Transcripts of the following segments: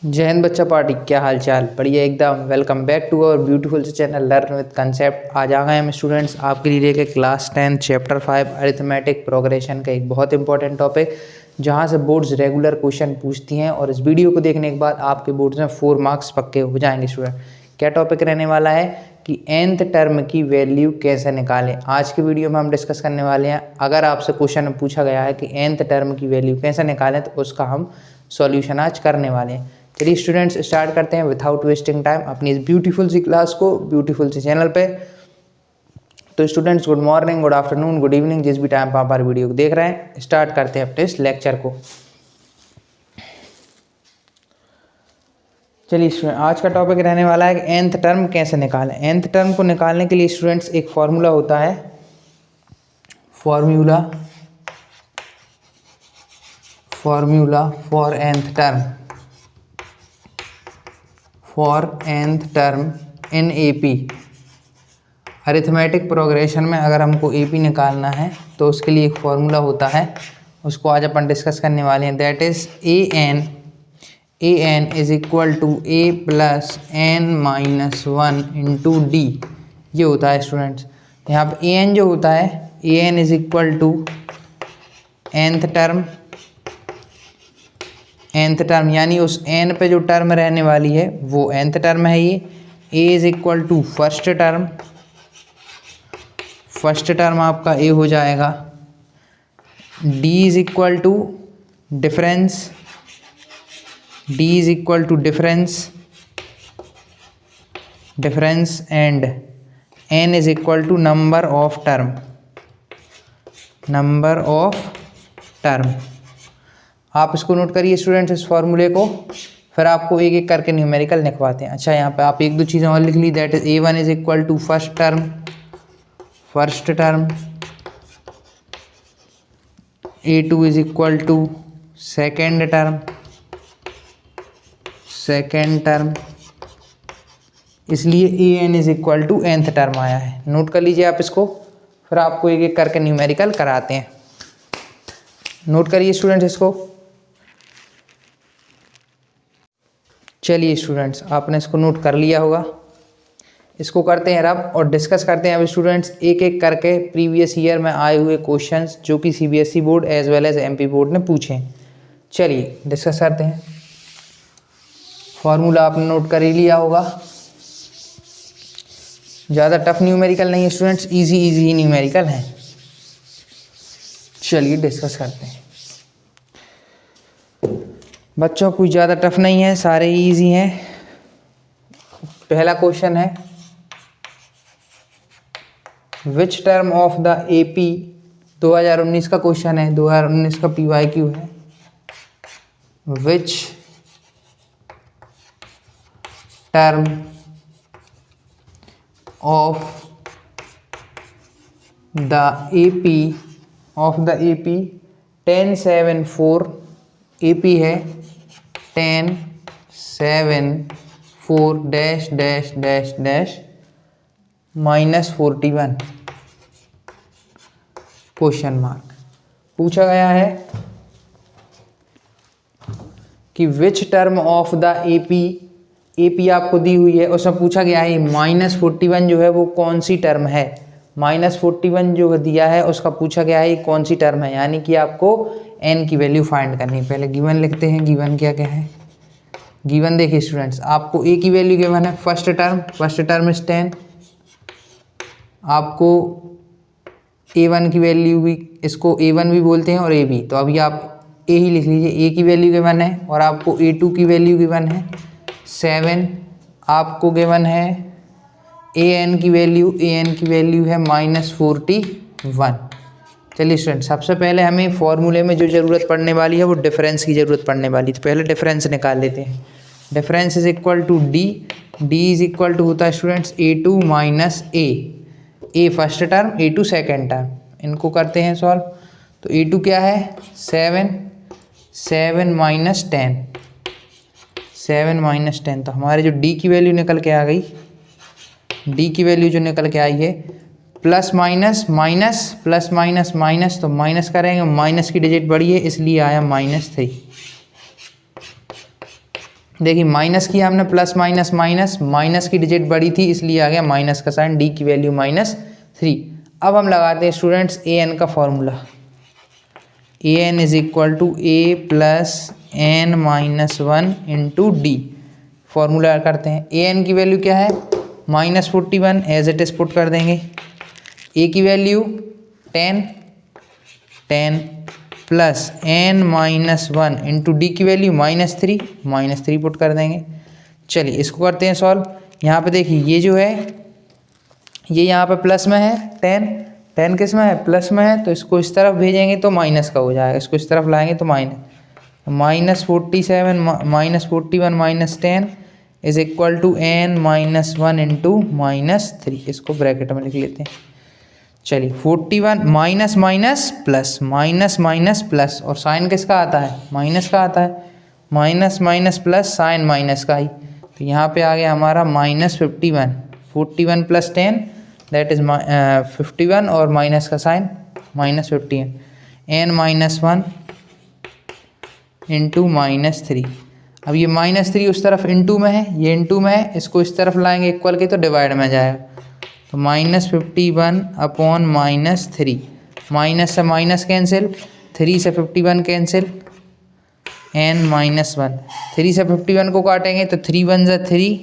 जय हिंद बच्चा पार्टी, क्या हाल चाल? बढ़िया एकदम। Welcome back to our beautiful channel learn with concept. आज आ गए हम स्टूडेंट्स आपके लिए लेके क्लास 10 चैप्टर 5 अरिथमेटिक प्रोग्रेशन का एक बहुत इंपॉर्टेंट टॉपिक, जहां से बोर्ड्स रेगुलर क्वेश्चन पूछती हैं और इस वीडियो को देखने के बाद आपके बोर्ड्स में 4 मार्क्स पक्के हो जाएंगे स्टूडेंट। क्या टॉपिक रहने वाला है कि nth टर्म की वैल्यू कैसे निकालें। आज की वीडियो में हम डिस्कस करने वाले हैं। अगर आपसे क्वेश्चन पूछा गया है कि nth टर्म की वैल्यू कैसे निकालें, तो उसका हम सॉल्यूशन आज करने वाले हैं। चलिए स्टूडेंट्स स्टार्ट करते हैं विदाउट वेस्टिंग टाइम अपनी इस ब्यूटीफुल सी क्लास को ब्यूटीफुल सी चैनल पे। तो students good morning, good afternoon, good evening, जिस भी टाइम पर आप हमारी वीडियो को देख रहे हैं। स्टार्ट करते हैं अपने इस लेक्चर को। चलिए स्टूडेंट, आज का टॉपिक रहने वाला है कि nth टर्म कैसे निकालें। nth टर्म को निकालने के लिए स्टूडेंट्स एक फॉर्मूला होता है, formula for nth term, for nth term in AP। Arithmetic progression में अगर हमको AP निकालना है तो उसके लिए एक फॉर्मूला होता है, उसको आज अपन डिस्कस करने वाले हैं। That is an is equal to a plus n-1 into D. ये होता है स्टूडेंट्स। यहाँ पे an जो होता है, an is equal to nth term यानी उस n पे जो टर्म रहने वाली है वो nth टर्म है। ये a is equal to first term आपका a हो जाएगा। d is equal to difference, and n is equal to number of term. आप इसको नोट करिए स्टूडेंट्स, इस फॉर्मूले को, फिर आपको एक एक करके न्यूमेरिकल लिखवाते हैं। अच्छा, यहाँ पे आप एक दो चीज़ें और लिख ली। That is a1 is equal to first term, a2 is equal to second term, इसलिए an is equal to nth term आया है। नोट कर लीजिए आप इसको, फिर आपको एक एक करके न्यूमेरिकल कराते हैं। नोट करिए स्टूडेंट्स इसको। चलिए स्टूडेंट्स, आपने इसको नोट कर लिया होगा। इसको करते हैं रब और डिस्कस करते हैं अब स्टूडेंट्स एक एक करके प्रीवियस ईयर में आए हुए क्वेश्चंस जो कि CBSE board as well as MP board ने पूछे हैं। चलिए डिस्कस करते हैं। फॉर्मूला आपने नोट कर ही लिया होगा। ज़्यादा टफ न्यूमेरिकल नहीं है स्टूडेंट्स, इजी ही न्यूमेरिकल है। चलिए डिस्कस करते हैं बच्चों, कुछ ज़्यादा टफ नहीं है, सारे ही ईजी हैं। पहला क्वेश्चन है, which term of the AP 2019 का क्वेश्चन है, 2019 का PYQ है। Which term of the AP 1074 AP है 1074 dash dash dash dash -41 question mark. पूछा गया है कि which term of the AP आपको दी हुई है, उसमें पूछा गया है -41 जो है वो कौन सी टर्म है। -41 जो दिया है उसका पूछा गया है कौन सी टर्म है, यानी कि आपको n की वैल्यू फाइंड करनी। पहले गिवन लिखते हैं, गिवन क्या क्या है। गिवन देखिए स्टूडेंट्स, आपको a की वैल्यू गिवन है फर्स्ट टर्म इज 10। आपको a1 की वैल्यू भी, इसको a1 भी बोलते हैं और a भी, तो अभी आप a ही लिख लीजिए। a की वैल्यू गिवन है और आपको a2 की वैल्यू गिवन है 7। आपको गिवन है an की वैल्यू है -41। चलिए स्टूडेंट, सबसे पहले हमें फॉर्मूले में जो ज़रूरत पड़ने वाली है वो डिफरेंस की ज़रूरत पड़ने वाली है। तो पहले डिफरेंस निकाल लेते हैं। Difference is equal to D is equal to होता है students a2 minus a first term, a2 second term. इनको करते हैं सॉल्व। तो a2 क्या है 7 माइनस 10, तो हमारे जो d की वैल्यू निकल के आ गई, d की वैल्यू जो निकल के आई है plus minus minus plus minus minus, तो माइनस करेंगे, माइनस की डिजिट बड़ी है इसलिए आया -3। देखिए माइनस किया हमने, प्लस माइनस माइनस, माइनस की डिजिट बड़ी थी इसलिए आ गया माइनस का साइन, डी की वैल्यू -3। अब हम लगाते हैं स्टूडेंट्स ए एन का formula, A N is equal to A plus N minus one into D. Formula करते हैं, ए एन की वैल्यू क्या है -41, एज इट इज पुट कर देंगे। ए की value 10 plus N minus one into D की वैल्यू -3 पुट कर देंगे। चलिए इसको करते हैं सॉल्व। यहाँ पे देखिए ये जो है ये यहाँ पे प्लस में है, 10 किस में है प्लस में है, तो इसको इस तरफ भेजेंगे तो माइनस का हो जाएगा, इसको इस तरफ लाएंगे तो -47 -41 -10 is equal to N minus one into -3। इसको ब्रैकेट में लिख लेते हैं। चलिए 41 minus minus plus, minus minus plus, और साइन किसका आता है माइनस का आता है, minus minus plus sign minus का ही, तो यहाँ पे आ गया हमारा -51, 41 प्लस 10 दैट इज 51 और माइनस का sign -51, N minus one into -3। अब ये -3 उस तरफ इंटू में है, ये इंटू में है, इसको इस तरफ लाएंगे इक्वल के तो डिवाइड में जाएगा, तो -51 अपॉन -3, माइनस से माइनस कैंसिल, 3 से 51 कैंसिल, n -1, 3 से 51 को काटेंगे तो 3 1 ज़ा 3,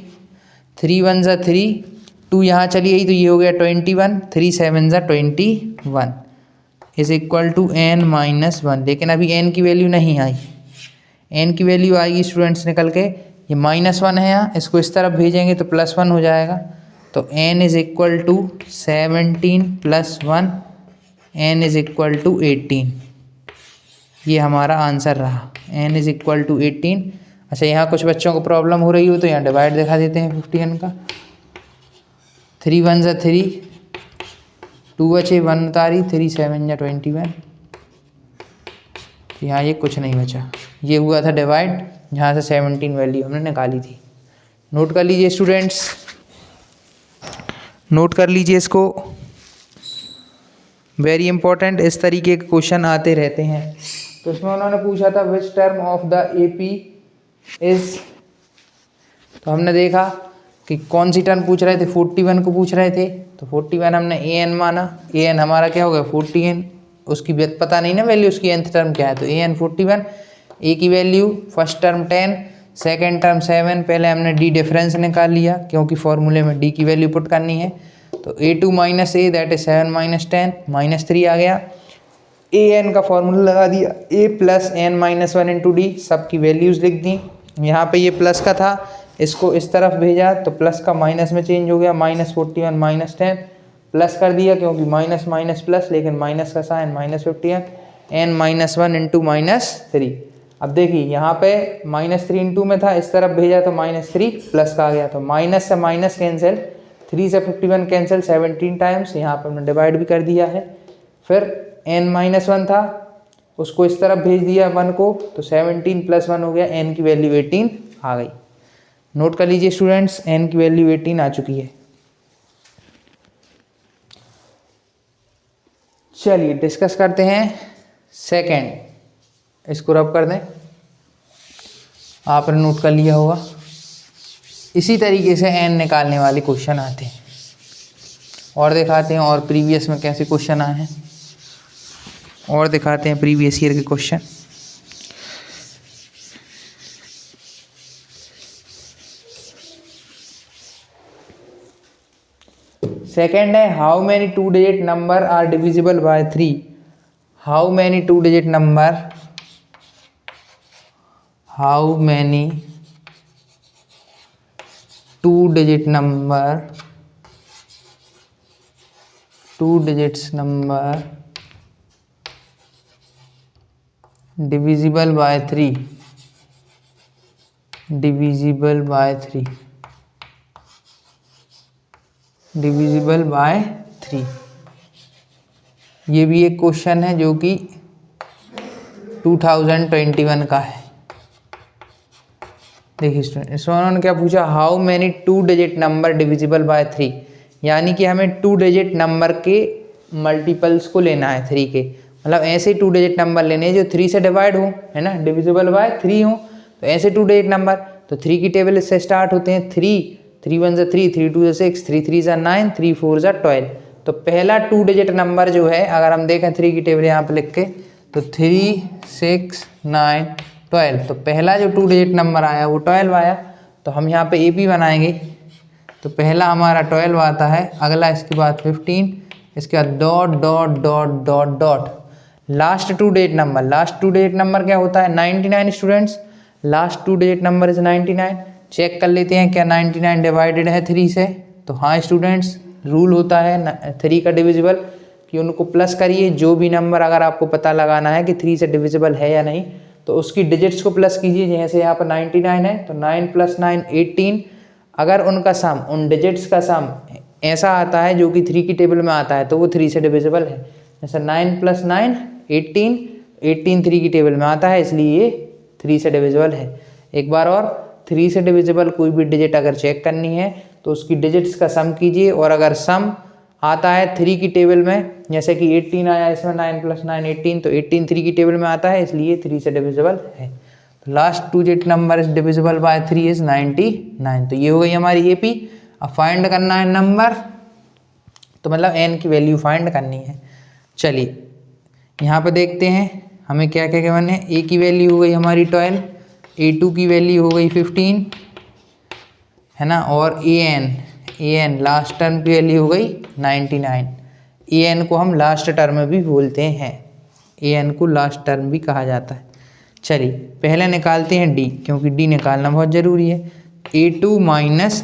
3 1 ज़ा 3, 2 यहाँ चली गई तो ये हो गया 21, 3 7 ज़ा 21 इज इक्वल टू n -1। लेकिन अभी n की वैल्यू नहीं आई, n की वैल्यू आएगी स्टूडेंट्स निकल के, ये -1 है यहाँ, इसको इस तरफ भेजेंगे तो +1 हो जाएगा, तो n is equal to 17 + 1, n is equal to 18। ये हमारा आंसर रहा, n इज इक्वल टू 18। अच्छा यहाँ कुछ बच्चों को प्रॉब्लम हो रही हो तो यहाँ डिवाइड दिखा देते हैं 51 का, 3 1 ज़ा 3, 2 बचे 1 उतारी, 3 7 ज़ा 21, यहाँ ये कुछ नहीं बचा, ये हुआ था डिवाइड, जहाँ से 17 वैल्यू हमने निकाली थी। नोट कर लीजिए स्टूडेंट्स, नोट कर लीजिए इसको, वेरी इंपॉर्टेंट, इस तरीके के क्वेश्चन आते रहते हैं। तो इसमें उन्होंने पूछा था which term of the AP is, तो हमने देखा कि कौन सी टर्म पूछ रहे थे, 41 को पूछ रहे थे, तो 41 हमने ए एन माना, ए एन हमारा क्या हो गया 14, उसकी पता नहीं ना वैल्यू, उसकी nth टर्म क्या है, तो ए एन 41, ए की value first term 10, second term 7, पहले हमने डी डिफरेंस निकाल लिया क्योंकि फॉर्मूले में डी की वैल्यू पुट करनी है, तो a2 - a दैट इज 7 - 10 -3 आ गया। ए एन का फॉर्मूला लगा दिया, a plus N -1 into D, सबकी वैल्यूज़ लिख दी। यहाँ पे ये प्लस का था, इसको इस तरफ भेजा तो प्लस का माइनस में चेंज हो गया, -41 -10 प्लस कर दिया क्योंकि माइनस माइनस प्लस, लेकिन माइनस का साइन -51, n -1 इंटू -3। अब देखिए यहाँ पे -3 इंटू में था, इस तरफ भेजा तो -3 प्लस का आ गया, तो माइनस से माइनस कैंसिल, 3 से 51 कैंसिल 17 टाइम्स, यहाँ पे हमने डिवाइड भी कर दिया है। फिर n -1 था, उसको इस तरफ भेज दिया 1 को, तो 17 + 1 हो गया, n की वैल्यू 18 आ गई। नोट कर लीजिए स्टूडेंट्स, n की वैल्यू 18 आ चुकी है। चलिए डिस्कस करते हैं सेकेंड, इसको रब कर दें, आपने नोट कर लिया होगा। इसी तरीके से n निकालने वाले क्वेश्चन आते हैं, और दिखाते हैं और प्रीवियस में कैसे क्वेश्चन आए हैं, और दिखाते हैं प्रीवियस ईयर के क्वेश्चन। सेकेंड है how many 2 digit number are divisible by 3, how many 2 digit number, how many 2 digit number, 2 digits number divisible by 3, divisible by 3, divisible by 3। ये भी एक क्वेश्चन है जो कि 2021 का है। देखिए स्टूडेंट, इसमें उन्होंने क्या पूछा, how many 2 digit number divisible by 3, यानी कि हमें 2 डिजिट नंबर के मल्टीपल्स को लेना है 3 के, मतलब ऐसे 2 डिजिट नंबर लेने जो 3 से डिवाइड हो, है ना, डिविजिबल बाय 3 हो, तो ऐसे 2 डिजिट नंबर। तो 3 की टेबल इससे स्टार्ट होते हैं। 3 1 3, 3 2 6, 3 3 9, 3 4 12। तो पहला 2 डिजिट नंबर जो है, अगर हम देखें 3 की टेबल यहाँ पे लिख के, तो 3 6 9 12। तो पहला जो 2 डिजिट नंबर आया वो 12 आया। तो हम यहाँ पे AP बनाएंगे। तो पहला हमारा 12 आता है, अगला इसके बाद 15, इसके बाद dot dot dot dot dot. Last 2 digit number क्या होता है? 99 students. Last 2 digit number is 99। Check कर लेते हैं क्या 99 डिवाइडेड है 3 से। तो हाँ स्टूडेंट्स, रूल होता है 3 का डिविजिबल कि उनको प्लस करिए। जो भी नंबर अगर आपको पता लगाना है कि 3 से डिविजिबल है या नहीं, तो उसकी डिजिट्स को प्लस कीजिए। जैसे यहाँ पर 99 है तो 9 + 9 18। अगर उनका सम, उन डिजिट्स का सम ऐसा आता है जो कि 3 की टेबल में आता है, तो वो 3 से डिविजिबल है। जैसे 9 + 9 18, 18 3 की टेबल में आता है, इसलिए ये 3 से डिविजिबल है। एक बार और, 3 से डिविजिबल कोई भी डिजिट अगर चेक करनी है तो उसकी डिजिट्स का सम कीजिए, और अगर सम आता है 3 की टेबल में, जैसे कि 18 आया इसमें, 9 + 9 18, तो 18 3 की टेबल में आता है, इसलिए 3 से डिविजिबल है। तो last 2 digit number is divisible by 3 is 99। तो ये हो गई हमारी AP। अब फाइंड करना है नंबर, तो मतलब n की वैल्यू फाइंड करनी है। चलिए यहाँ पे देखते हैं हमें क्या क्या गिवन है। A की वैल्यू हो गई हमारी 12, A2 की वैल्यू हो गई 15, है ना, और an लास्ट टर्म की वैल्यू हो गई 99। an को हम लास्ट टर्म भी बोलते हैं, an को लास्ट टर्म भी कहा जाता है। चलिए पहले निकालते हैं D, क्योंकि D निकालना बहुत ज़रूरी है। A2 माइनस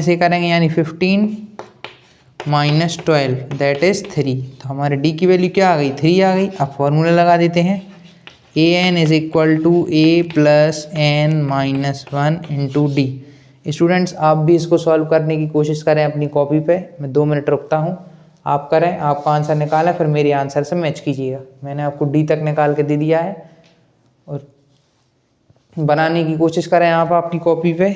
A करेंगे, यानी 15 - 12 दैट इज़ 3। तो हमारे D की वैल्यू क्या आ गई? 3 आ गई। अब फॉर्मूला लगा देते हैं। an = A + n - 1 × D। Students आप भी इसको सॉल्व करने की कोशिश करें अपनी कॉपी पे। मैं 2 मिनट रुकता हूँ, आप करें, आपका आंसर निकालें, फिर मेरे आंसर से मैच कीजिएगा। मैंने आपको D तक निकाल के दे दिया है, और बनाने की कोशिश करें आप आपकी कॉपी पे।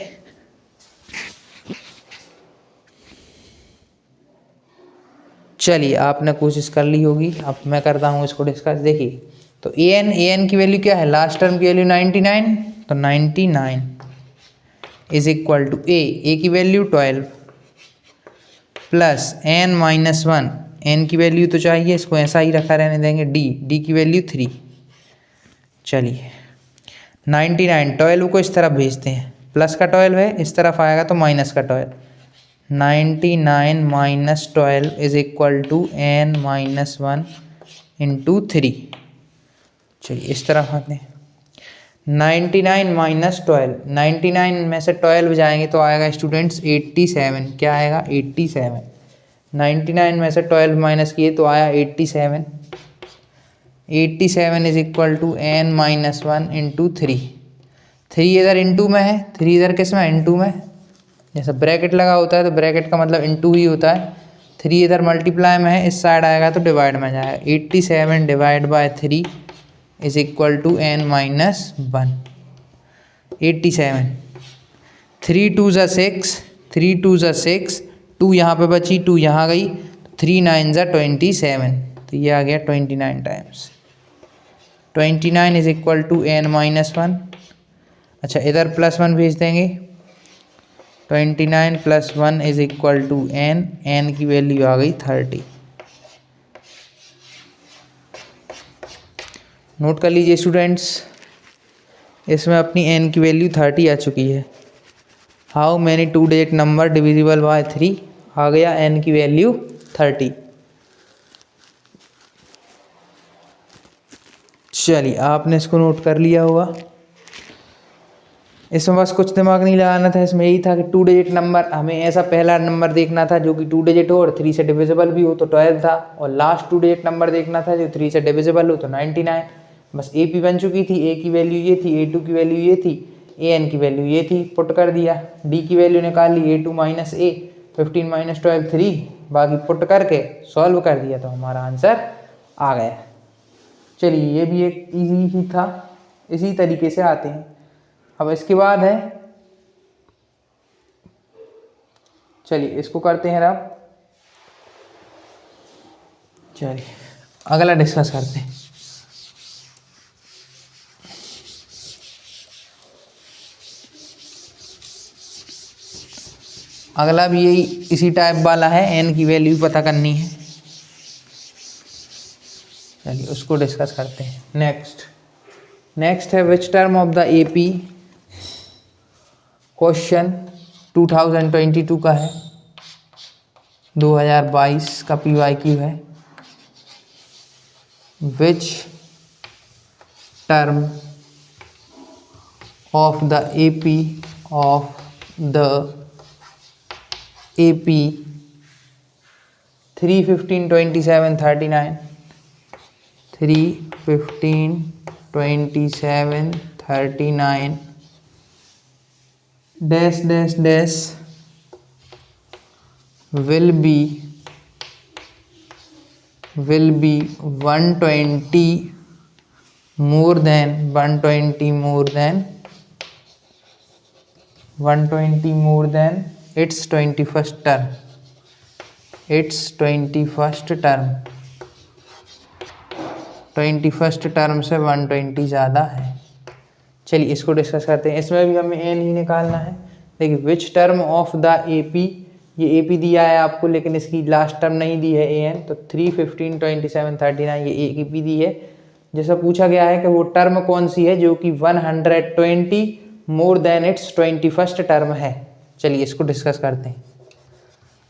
चलिए आपने कोशिश कर ली होगी, अब मैं करता हूँ इसको डिस्कस। देखिए तो an की वैल्यू क्या है? लास्ट टर्म की वैल्यू 99, तो 99 = A की वैल्यू 12 + n - 1, n की वैल्यू तो चाहिए, इसको ऐसा ही रखा रहने देंगे। D की वैल्यू 3। चलिए 99, 12 को इस तरफ भेजते हैं, प्लस का 12 है, इस तरफ आएगा तो माइनस का 12। 99 - 12 = n - 1 × 3। चलिए इस तरफ आते हैं। 99 - 12, 99 में से 12 जाएंगे तो आएगा स्टूडेंट्स 87। क्या आएगा? 87। 99 में से 12 माइनस किए तो आया 87। 87 = n - 1 × 3। 3 इधर इंटू में है, 3 इधर किस में? इंटू में। जैसे ब्रैकेट लगा होता है तो ब्रैकेट का मतलब इंटू ही होता है। 3 इधर मल्टीप्लाई में है, इस साइड आएगा तो डिवाइड में जाएगा। 87 / 3 = n - 1। 87, 3 2 = 6, 3 2 = 6, 2 यहाँ पे बची, 2 यहाँ गई, 3 9 = 27। तो ये आ गया 29 टाइम्स। 29 = n - 1। अच्छा इधर +1 भेज देंगे। 29 + 1 = n की वैल्यू आ गई 30। नोट कर लीजिए स्टूडेंट्स, इसमें अपनी n की वैल्यू 30 आ चुकी है। How many 2 digit number divisible by 3? आ गया n की वैल्यू 30। चलिए आपने इसको नोट कर लिया होगा। इसमें बस कुछ दिमाग नहीं लगाना था, इसमें यही था कि 2 डिजिट नंबर, हमें ऐसा पहला नंबर देखना था जो कि 2 डिजिट हो और 3 से डिविजिबल भी हो, तो 12 था। और लास्ट 2 डिजिट नंबर देखना था जो 3 से डिविजिबल हो, तो 99। बस AP बन चुकी थी, A की वैल्यू ये थी, A2 की वैल्यू ये थी, an की वैल्यू ये थी, पुट कर दिया। D की वैल्यू निकाल ली, A2 - A, 15 - 12 3, बाकी पुट करके सॉल्व कर दिया तो हमारा आंसर आ गया। चलिए ये भी एक ईजी ही था, इसी तरीके से आते हैं। अब इसके बाद है, चलिए इसको करते हैं अब। चलिए अगला डिस्कस करते हैं। अगला भी यही इसी टाइप वाला है, एन की वैल्यू पता करनी है। चलिए उसको डिस्कस करते हैं। नेक्स्ट है which term of the AP, question 2022 का है, 2022 का PYQ है। Which term of the AP 315/27/39 315/27/39 dash dash dash will be 120 more than 120 more than its 21st term, its 21st term से 120 ज़्यादा है। चलिए इसको डिस्कस करते हैं। इसमें भी हमें एन ही निकालना है। देखिए which term of the AP, ये एपी दिया है आपको लेकिन इसकी लास्ट टर्म नहीं दी है एन, तो 315/27/39 ये एपी दी है। जैसा पूछा गया है कि वो टर्म कौन सी है जो कि 120 more than it's 21st term है। चलिए इसको डिस्कस करते हैं।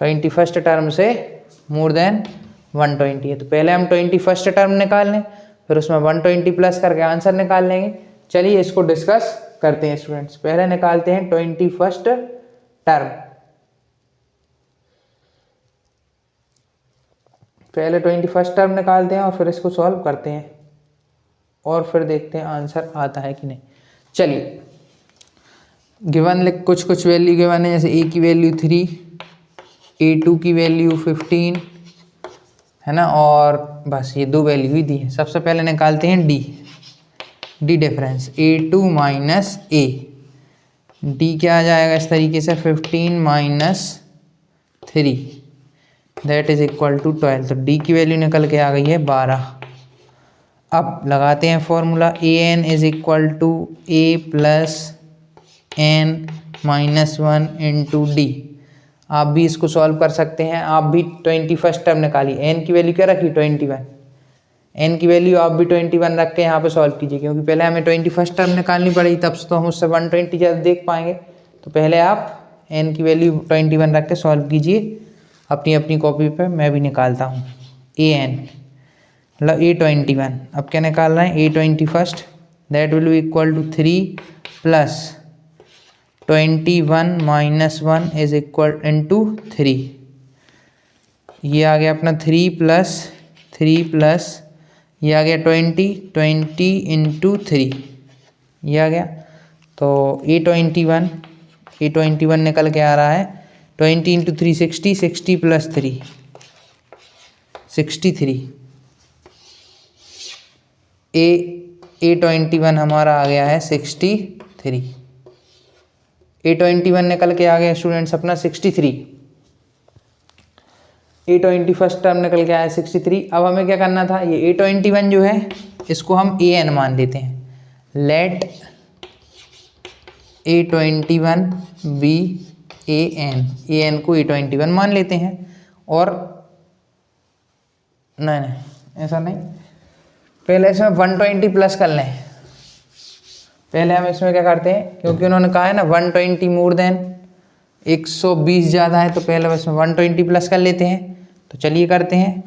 21st टर्म से मोर देन 120 है, तो पहले हम 21st टर्म निकाल लें, फिर उसमें 120 प्लस करके आंसर निकाल लेंगे। चलिए इसको डिस्कस करते हैं स्टूडेंट्स। पहले निकालते हैं 21st टर्म। पहले 21st टर्म निकालते हैं और फिर इसको सॉल्व करते हैं और फिर देखते हैं आंसर आता है कि नहीं। चलिए गिवन कुछ वैल्यू गिवन है, जैसे ए की वैल्यू 3, A2 की वैल्यू 15 है ना, और बस ये दो वैल्यू ही दी है। सबसे पहले निकालते हैं D difference, A2 minus A, D क्या आ जाएगा इस तरीके से 15 - 3 दैट इज इक्वल टू 12। तो डी की वैल्यू निकल के आ गई है 12। अब लगाते हैं formula, AN is equal to A plus N minus 1 into D. आप भी इसको सॉल्व कर सकते हैं। आप भी 21st टर्म निकालिए। एन की वैल्यू क्या रखी 21, एन की वैल्यू आप भी 21 रख के यहाँ पे सॉल्व कीजिए, क्योंकि पहले हमें 21st टर्म निकालनी पड़ेगी, तब तो हम उससे 120 ज़्यादा देख पाएंगे। तो पहले आप एन की वैल्यू 21 रख के सॉल्व कीजिए अपनी कॉपी पे। मैं भी निकालता हूँ AN मतलब A21। अब क्या निकाल रहे हैं A21 that will be equal to 3 plus 21 minus 1 is equal into 3। ये आ गया अपना 3 प्लस ये आ गया 20 इंटू 3 ये आ गया। तो A21 निकल के आ रहा है 20 इंटू 3 60 प्लस 3 63। A21 हमारा आ गया है 63। A21 निकल के आ गया स्टूडेंट्स अपना 63। A21 टर्म निकल के आया 63। अब हमें क्या करना था, ये A21 जो है इसको हम AN मान लेते हैं। लेट A21 बी AN को A21 मान लेते हैं। और नहीं ऐसा नहीं, पहले इसमें 120 प्लस कर लें। पहले हम इसमें क्या करते हैं, क्योंकि उन्होंने कहा है ना 120 मोर देन 120 ज़्यादा है, तो पहले इसमें 120 प्लस कर लेते हैं। तो चलिए करते हैं।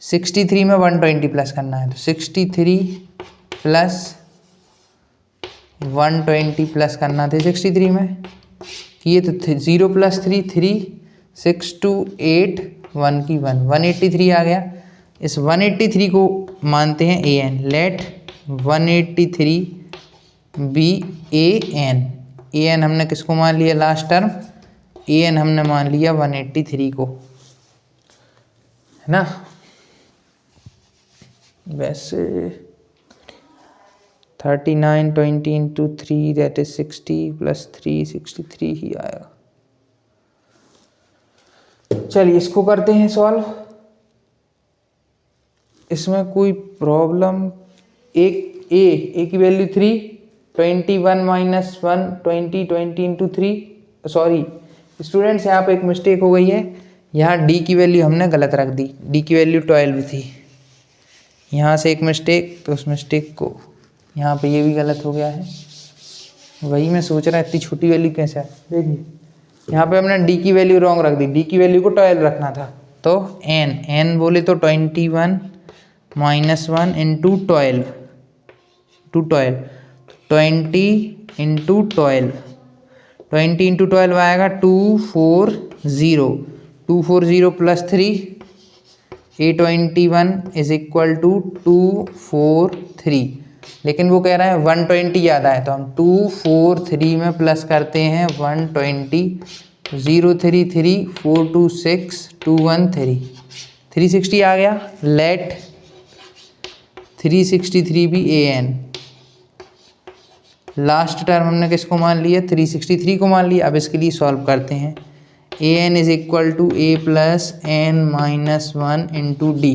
63 में 120 प्लस करना है, तो 63 प्लस 120 प्लस करना थे 63 में किए तो 0 प्लस 3 3 6 2 8 1 की 1 183 आ गया। इस 183 को मानते हैं AN। लेट 183 बी AN हमने किसको मान लिया लास्ट टर्म, AN हमने मान लिया 183 को, है ना। वैसे 39 20 इंटू 3 दैट इज 60 प्लस 3 63 ही आएगा। चलिए इसको करते हैं सॉल्व। इसमें कोई प्रॉब्लम, एक ए की value 3 21 minus 1 20 into 3 sorry students यहाँ पे एक मिस्टेक हो गई है, यहाँ डी की वैल्यू हमने गलत रख दी, डी की वैल्यू 12 थी, यहाँ से एक मिस्टेक, तो उस मिस्टेक को यहाँ पे ये भी गलत हो गया है। वही मैं सोच रहा इतनी छोटी वैल्यू कैसे है। देखिए यहाँ पे हमने डी की वैल्यू रॉन्ग रख दी, डी की वैल्यू को 12 रखना था। तो एन बोले तो 21 माइनस 1 इंटू 12 20 इंटू 12 20 इंटू 12 आएगा 240 प्लस 3 821 इज इक्वल टू 243। लेकिन वो कह रहा है 120 ज़्यादा है, तो हम 243 में प्लस करते हैं 120 033 426 213 360 आ गया। लेट 363 भी an। लास्ट टर्म हमने किसको मान लिया, 363 को मान लिया। अब इसके लिए सॉल्व करते हैं। an is equal to a plus n minus 1 into D,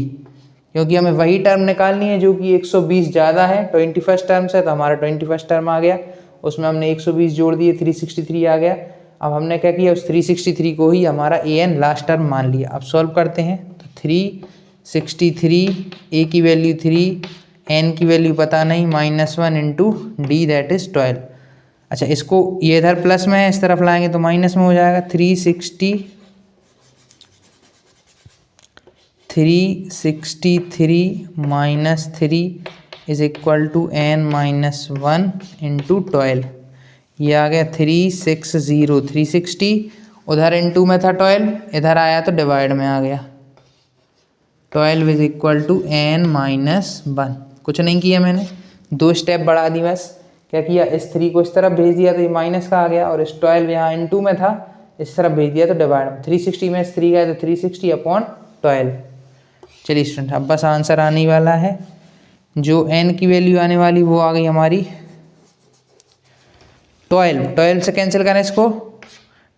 क्योंकि हमें वही टर्म निकालनी है जो कि 120 ज़्यादा है 21st टर्म से, तो हमारा 21st टर्म आ गया, उसमें हमने 120 जोड़ दिए 363 आ गया। अब हमने क्या किया, उस 363 को ही हमारा an लास्ट टर्म मान लिया। अब सॉल्व करते हैं, तो 363 a की वैल्यू 3, n की वैल्यू पता नहीं, -1 इंटू डी दैट इज़ 12। अच्छा इसको ये इधर प्लस में है, इस तरफ लाएंगे तो माइनस में हो जाएगा। 363 minus 3 is equal to n minus 1 into 12। ये आ गया 360 उधर इंटू में था 12, इधर आया तो डिवाइड में आ गया। 12 is equal to n minus 1। कुछ नहीं किया मैंने, 2 स्टेप बढ़ा दी बस। क्या किया, इस 3 को इस तरफ भेज दिया तो ये माइनस का आ गया, और इस 12 यहाँ इंटू में था, इस तरफ भेज दिया तो डिवाइड में। 360 में इस 3 गया तो 360 अपॉन 12। चलिए स्टूडेंट अब बस आंसर आने वाला है। जो n की वैल्यू आने वाली वो आ गई हमारी 12 से कैंसिल करें इसको,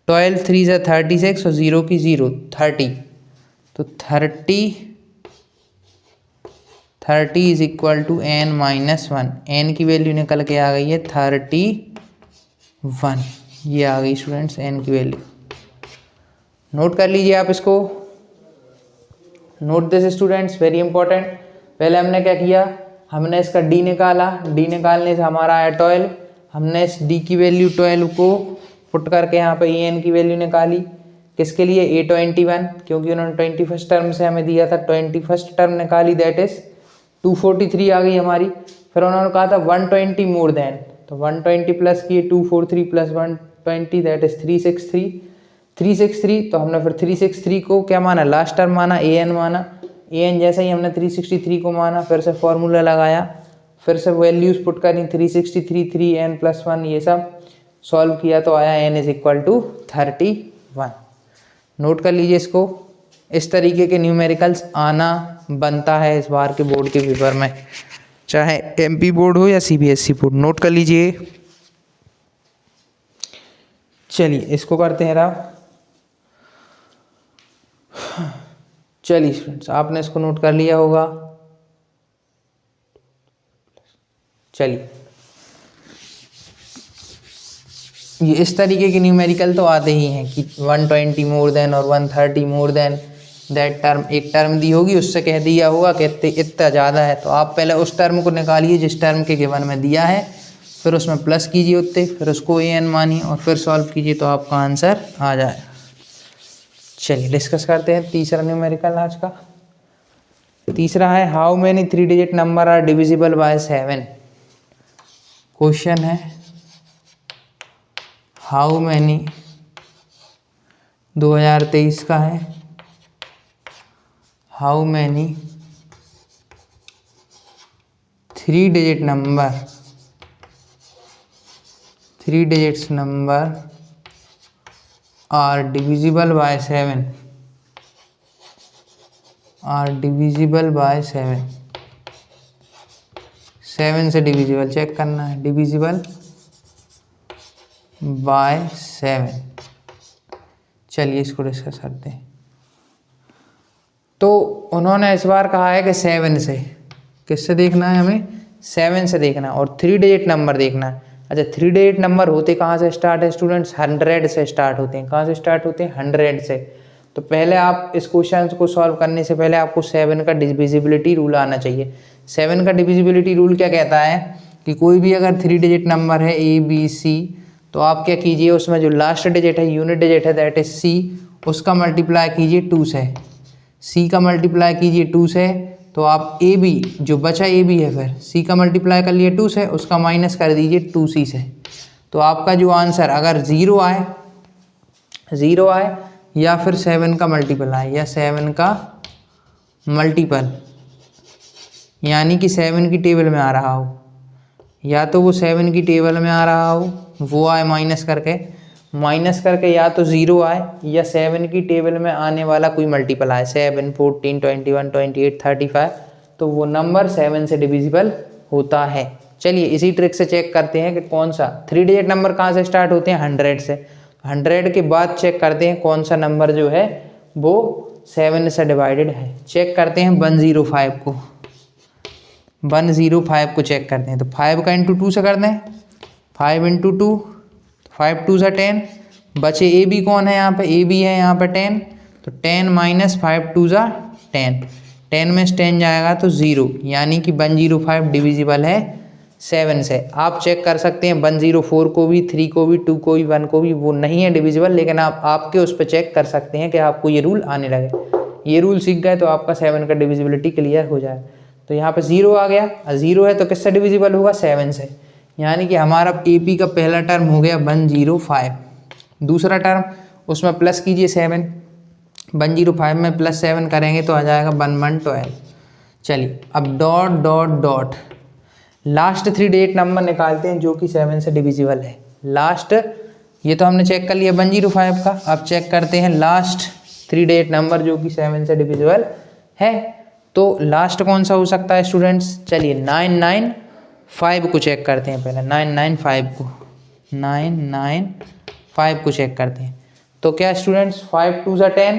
12 3 से 36 और 0 की 0 30, तो 30 is equal to n minus 1। n की वैल्यू निकल के आ गई है 31। ये आ गई स्टूडेंट्स n की वैल्यू। नोट कर लीजिए आप इसको, note this students, very important. पहले हमने क्या किया, हमने इसका d निकाला, d निकालने से हमारा आया 12। हमने इस d की वैल्यू 12 को पुट करके यहाँ पे en की वैल्यू निकाली। किसके लिए, A21, क्योंकि उन्होंने 21st टर्म से हमें दिया था, 21st टर्म निकाली दैट इज 243 आ गई हमारी। फिर उन्होंने कहा था 120 मोर देन, तो 120 प्लस किए 243 प्लस 120 दैट इज 363। तो हमने फिर 363 को क्या माना, लास्ट टर्म माना, an माना। an जैसे ही हमने 363 को माना, फिर से फॉर्मूला लगाया, फिर से वैल्यूज पुट करी 363 3n प्लस 1, ये सब सॉल्व किया तो आया n is equal to 31। Note कर लीजिए इसको, इस तरीके के न्यूमेरिकल्स आना बनता है इस बार के बोर्ड के पेपर में, चाहे MP बोर्ड हो या CBSE बोर्ड। नोट कर लीजिए। चलिए इसको करते हैं रहा। चलिए स्टूडेंट्स आपने इसको नोट कर लिया होगा। चलिए ये इस तरीके के न्यूमेरिकल तो आते ही हैं कि 120 मोर देन और 130 मोर देन दैट टर्म, एक टर्म दी होगी उससे कह दिया होगा कि इतना ज़्यादा है, तो आप पहले उस टर्म को निकालिए जिस टर्म के गिवन में दिया है, फिर उसमें प्लस कीजिए उतने, फिर उसको an मानिए और फिर सॉल्व कीजिए तो आपका आंसर आ जाएगा। चलिए डिस्कस करते हैं तीसरा न्यूमेरिकल आज का। तीसरा है how many 3 digit number are divisible by 7। Question है हाउ मैनी, 2023 का है, how many 3 digit number, 3 digits number are divisible by 7, are divisible by 7। 7 से डिविजिबल चेक करना है, डिविजिबल बाय 7। चलिए इसको डिस्कस करते हैं। तो उन्होंने इस बार कहा है कि 7 से, किससे देखना है हमें, 7 से देखना है और 3 डिजिट नंबर देखना है। अच्छा 3 डिजिट नंबर होते कहाँ से स्टार्ट है स्टूडेंट्स? 100 से स्टार्ट होते हैं। कहाँ से स्टार्ट होते हैं? 100 से। तो पहले आप इस क्वेश्चन को सॉल्व करने से पहले आपको 7 का डिविजिबिलिटी रूल आना चाहिए। 7 का डिविजिबिलिटी रूल क्या कहता है कि कोई भी अगर 3 डिजिट नंबर है ए बी सी, तो आप क्या कीजिए, उसमें जो लास्ट डिजिट है, यूनिट डिजिट है, दैट इज सी, उसका मल्टीप्लाई कीजिए 2 से। सी का मल्टीप्लाई कीजिए 2 से, तो आप ए बी जो बचा ए बी है, फिर सी का मल्टीप्लाई कर लिए 2 से, उसका माइनस कर दीजिए 2 सी से। तो आपका जो आंसर अगर ज़ीरो आए या फिर 7 का मल्टीपल आए या 7 का मल्टीपल, यानी कि 7 की टेबल में आ रहा हो, या तो वो 7 की टेबल में आ रहा हो वो आए माइनस करके या तो 0 आए या 7 की टेबल में आने वाला कोई मल्टीपल आए, 7, 14, 21, 28, 35, तो वो नंबर 7 से डिविजिबल होता है। चलिए इसी ट्रिक से चेक करते हैं कि कौन सा 3 डिजिट नंबर कहाँ से स्टार्ट होते हैं? 100 से। 100 के बाद चेक करते हैं कौन सा नंबर जो है वो 7 से डिवाइडेड है। चेक करते हैं 105 को, 105 को चेक करते हैं। तो 5 का इंटू 2 से कर दें, 5 इंटू 2, 5 2 10, बचे ए बी कौन है यहाँ पे? ए बी है यहाँ पे 10, तो 10 माइनस 5 2 10, 10 में से 10 जाएगा तो 0, यानी कि 105 डिविजिबल है 7 से। आप चेक कर सकते हैं 104 को भी, 3 को भी, 2 को भी, 1 को भी, वो नहीं है डिविजिबल, लेकिन आप आपके उस पर चेक कर सकते हैं कि आपको ये रूल आने लगे। ये रूल सीख गए तो आपका 7 का डिविजिबिलिटी क्लियर हो जाए। तो यहाँ पे 0 आ गया, 0 है तो किससे डिविजिबल होगा? 7 से, यानी कि हमारा ए पी का पहला टर्म हो गया 105। दूसरा टर्म उसमें प्लस कीजिए 7, 105 में प्लस 7 करेंगे तो आ जाएगा 1112। चलिए अब dot dot dot last 3 digit number निकालते हैं जो कि 7 से डिविजिबल है। लास्ट, ये तो हमने चेक कर लिया 105 का, अब चेक करते हैं लास्ट 3 डिजिट नंबर जो कि 7 से डिविजिबल है। तो लास्ट कौन सा हो सकता है स्टूडेंट्स? चलिए 995 को चेक करते हैं पहले, 995 को चेक करते हैं। तो क्या स्टूडेंट्स 5 2 10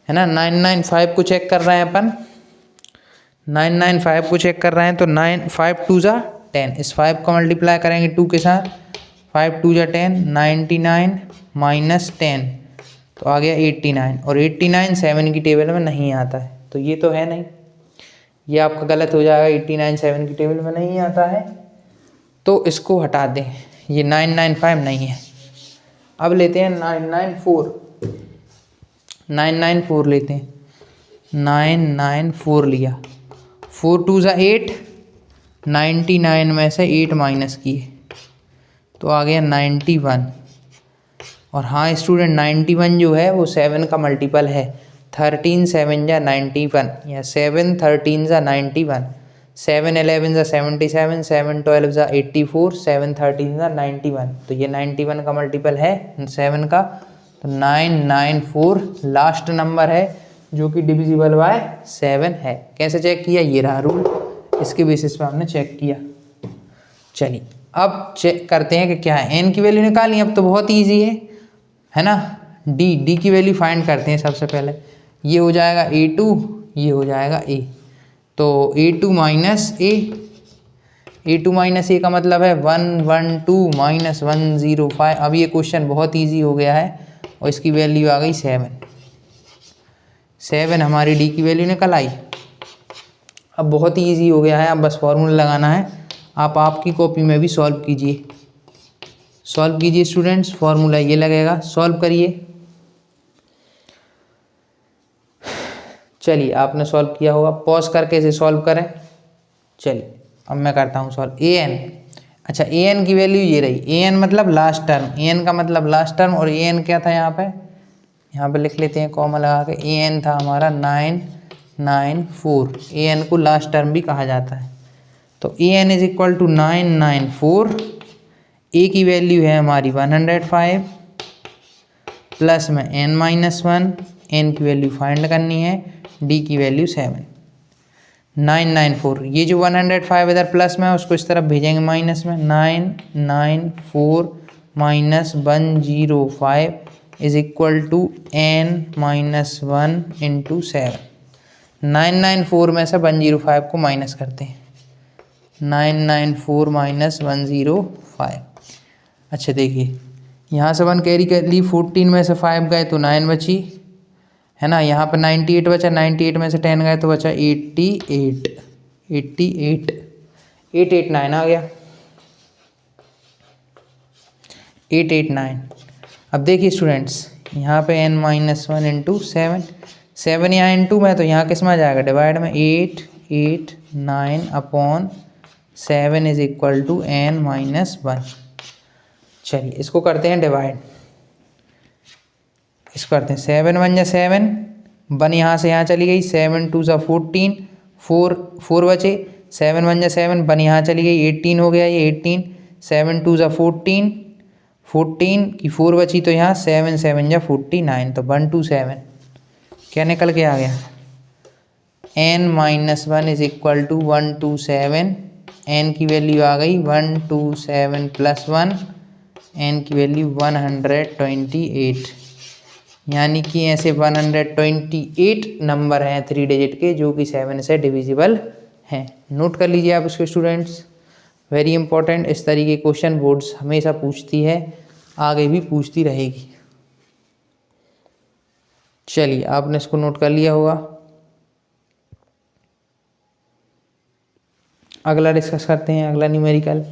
है ना, 995 को चेक कर रहे हैं अपन, 995 को चेक कर रहे हैं। तो 5 2 10, इस 5 का मल्टीप्लाई करेंगे 2 के साथ, 5 2 10, 99 माइनस 10, तो आ गया 89, और 89 7 की टेबल में नहीं आता है, तो ये तो है नहीं, ये आपका गलत हो जाएगा, 89 7 की टेबल में नहीं आता है, तो इसको हटा दें, ये 995 नहीं है। अब लेते हैं 994 लेते हैं, 994 लिया, 4 2 8, 99 में से 8 माइनस किए तो आ गया 91। और हाँ स्टूडेंट 91 जो है वो 7 का मल्टीपल है, 13 7 जा 91, या 7 13 जा 91, 7 11 जा 77, 7 12 जा 84, 7 13 जा 91, तो ये 91 का मल्टीपल है 7 का। तो 994 लास्ट नंबर है जो कि डिविजिबल बाय 7 है। कैसे चेक किया? ये रहा रूल, इसके बेसिस पे हमने चेक किया। चलिए अब चेक करते हैं कि क्या है। एन की वैल्यू निकाली, अब तो बहुत ईजी है ना। डी की वैल्यू फाइंड करते हैं सबसे पहले। ये हो जाएगा A2, ये हो जाएगा A, तो A2 माइनस A का मतलब है 112 माइनस 105। अब ये क्वेश्चन बहुत इजी हो गया है और इसकी वैल्यू आ गई 7 हमारी डी की वैल्यू निकल आई। अब बहुत ही ईजी हो गया है, अब बस फॉर्मूला लगाना है। आप आपकी कॉपी में भी सॉल्व कीजिए स्टूडेंट्स, फॉर्मूला ये लगेगा, सॉल्व करिए। चलिए आपने सॉल्व किया होगा, पॉज करके इसे सॉल्व करें। चलिए अब मैं करता हूँ सॉल्व। an, अच्छा an की वैल्यू ये रही, an मतलब लास्ट टर्म, an का मतलब लास्ट टर्म, और an क्या था यहाँ पे लिख लेते हैं कॉमा लगा के, an था हमारा 994, an को लास्ट टर्म भी कहा जाता है। तो an is equal to 994, a की वैल्यू है हमारी 105 प्लस में n-1, n की वैल्यू फाइंड करनी है, d की वैल्यू 7, 994। ये जो 105 इधर प्लस में है उसको इस तरफ भेजेंगे माइनस में, 994 minus 105 is equal to n-1 into 7। 994 में से 105 को माइनस करते हैं 994 माइनस 105। अच्छा देखिए, यहाँ से 1 कैरी कर ली, 14 में से 5 गए तो 9 बची, है ना। यहाँ पर 98 बचा, 98 में से 10 गए तो बचा 88, 889 आ गया, 889। अब देखिए स्टूडेंट्स, यहाँ पे n माइनस 1 इंटू 7, 7 यहाँ इंटू में तो यहाँ किस में आ जाएगा, डिवाइड में, 889 upon 7 is equal to n minus 1। चलिए इसको करते हैं डिवाइड, इसको करते हैं 7 1 जा 7, 1 यहाँ से यहाँ चली गई, 7 2 जा 14, 4 बचे, 7 1 जा 7, 1 यहाँ चली गई, 18 हो गया ये 18, 7 2 जा 14, 14 की 4 बची तो यहाँ 7 7 जा 49, तो 127 क्या निकल के आ गया, n minus 1 is equal to 127। n की वैल्यू आ गई 127 प्लस 1, n की वैल्यू 128, यानी कि ऐसे 128 नंबर हैं 3 डिजिट के जो कि 7 से डिविजिबल हैं। नोट कर लीजिए आप इसको स्टूडेंट्स, वेरी इंपॉर्टेंट। इस तरीके के क्वेश्चन बोर्ड्स हमेशा पूछती है, आगे भी पूछती रहेगी। चलिए आपने इसको नोट कर लिया होगा। अगला डिस्कस करते हैं, अगला न्यूमेरिकल।